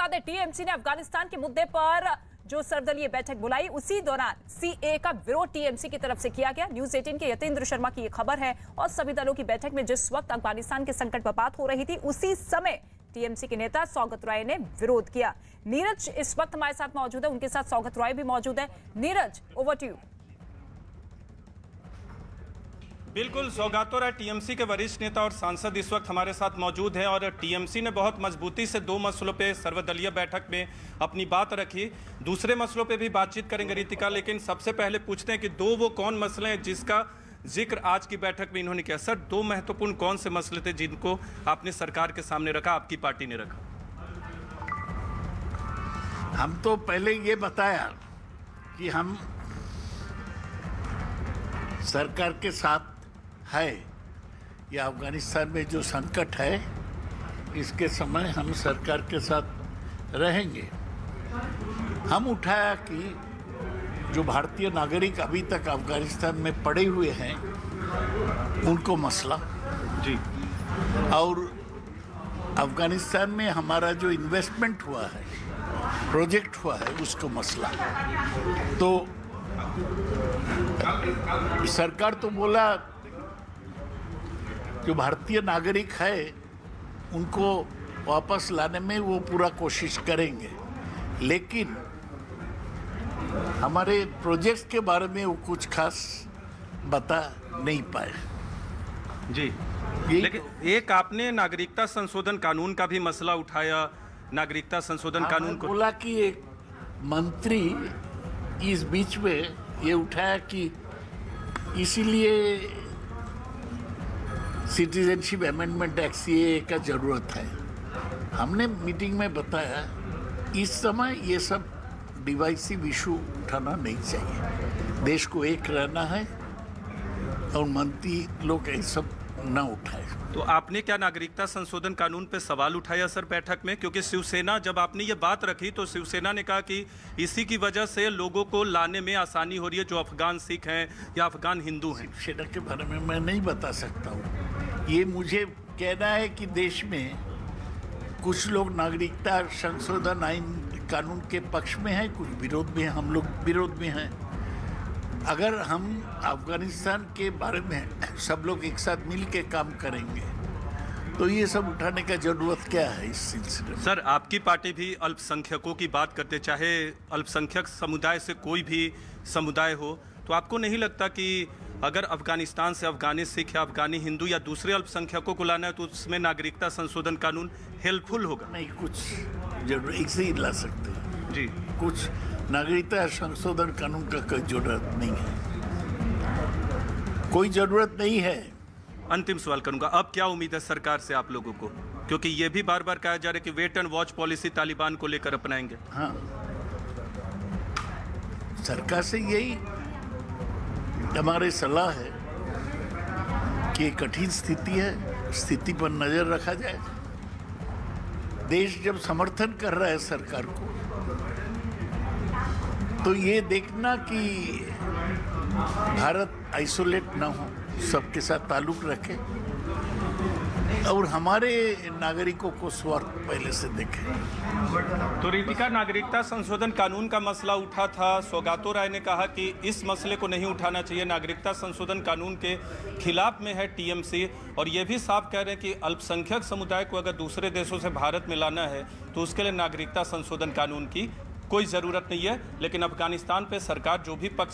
दें, टीएमसी ने अफगानिस्तान के मुद्दे पर जो सर्वदलीय बैठक बुलाई, उसी दौरान सीए का विरोध टीएमसी की तरफ से किया गया। न्यूज 18 के यतेंद्र शर्मा की यह खबर है। और सभी दलों की बैठक में जिस वक्त अफगानिस्तान के संकट पर बात हो रही थी, उसी समय टीएमसी के नेता सौगत रॉय ने विरोध किया। नीरज इस वक्त हमारे साथ मौजूद है, उनके साथ सौगत रॉय भी मौजूद है। Neeraj, over to you. बिल्कुल, सौगातो राय टीएमसी के वरिष्ठ नेता और सांसद इस वक्त हमारे साथ मौजूद हैं और टीएमसी ने बहुत मजबूती से दो मसलों पे सर्वदलीय बैठक में अपनी बात रखी। दूसरे मसलों पे भी बातचीत करेंगे रितिका, लेकिन सबसे पहले पूछते हैं कि वो कौन मसले हैं जिसका जिक्र आज की बैठक में इन्होंने किया। सर, दो महत्वपूर्ण कौन से मसले थे जिनको आपने सरकार के सामने रखा, आपकी पार्टी ने रखा? हम तो पहले ये बताया कि हम सरकार के साथ है, या अफगानिस्तान में जो संकट है इसके समय हम सरकार के साथ रहेंगे। हम उठाया कि जो भारतीय नागरिक अभी तक अफगानिस्तान में पड़े हुए हैं उनको मसला जी, और अफगानिस्तान में हमारा जो इन्वेस्टमेंट हुआ है, प्रोजेक्ट हुआ है, उसको मसला। तो सरकार तो बोला जो भारतीय नागरिक है उनको वापस लाने में वो पूरा कोशिश करेंगे, लेकिन हमारे प्रोजेक्ट के बारे में वो कुछ खास बता नहीं पाए जी। लेकिन एक आपने नागरिकता संशोधन कानून का भी मसला उठाया। नागरिकता संशोधन कानून को बोला कि एक मंत्री इस बीच में ये उठाया कि इसीलिए सिटीजनशिप अमेंडमेंट एक्ट सीए का जरूरत है। हमने मीटिंग में बताया इस समय ये सब डिवाइसिव इशू उठाना नहीं चाहिए, देश को एक रहना है और मंत्री लोग ये सब ना उठाए। तो आपने क्या नागरिकता संशोधन कानून पे सवाल उठाया सर बैठक में? क्योंकि शिवसेना, जब आपने ये बात रखी तो शिवसेना ने कहा कि इसी की वजह से लोगों को लाने में आसानी हो रही है, जो अफगान सिख हैं या अफगान हिंदू हैं। शिवसेना के बारे में मैं नहीं बता सकता हूँ। ये मुझे कहना है कि देश में कुछ लोग नागरिकता संशोधन आइन कानून के पक्ष में हैं, कुछ विरोध में हैं। हम लोग विरोध में हैं। अगर हम अफगानिस्तान के बारे में सब लोग एक साथ मिल के काम करेंगे तो ये सब उठाने का जरूरत क्या है इस सिलसिले में? सर, आपकी पार्टी भी अल्पसंख्यकों की बात करते, चाहे अल्पसंख्यक समुदाय से कोई भी समुदाय हो, तो आपको नहीं लगता कि अगर अफगानिस्तान से अफगानी सिख या अफगानी हिंदू या दूसरे अल्पसंख्यकों को लाना है तो उसमें नागरिकता संशोधन कानून हेल्पफुल होगा? नहीं, कुछ जरूर एक से ही ला सकते हैं जी। कुछ नागरिकता संशोधन कानून का कोई जरूरत नहीं है, कोई जरूरत नहीं है। अंतिम सवाल करूंगा, अब क्या उम्मीद है सरकार से आप लोगों को? क्योंकि ये भी बार बार कहा जा रहा है कि wait and watch policy Taliban को लेकर अपनाएंगे। हाँ, सरकार से यही हमारी सलाह है कि कठिन स्थिति है, स्थिति पर नजर रखा जाए। देश जब समर्थन कर रहा है सरकार को, तो ये देखना कि भारत आइसोलेट ना हो, सबके साथ ताल्लुक रखे और हमारे नागरिकों को स्वार्थ पहले से देखें। तो रितिका, नागरिकता संशोधन कानून का मसला उठा था। सौगातो राय ने कहा कि इस मसले को नहीं उठाना चाहिए, नागरिकता संशोधन कानून के खिलाफ में है टीएमसी, और ये भी साफ कह रहे हैं कि अल्पसंख्यक समुदाय को अगर दूसरे देशों से भारत में लाना है तो उसके लिए नागरिकता संशोधन कानून की कोई ज़रूरत नहीं है। लेकिन अफगानिस्तान पे सरकार जो भी पक्ष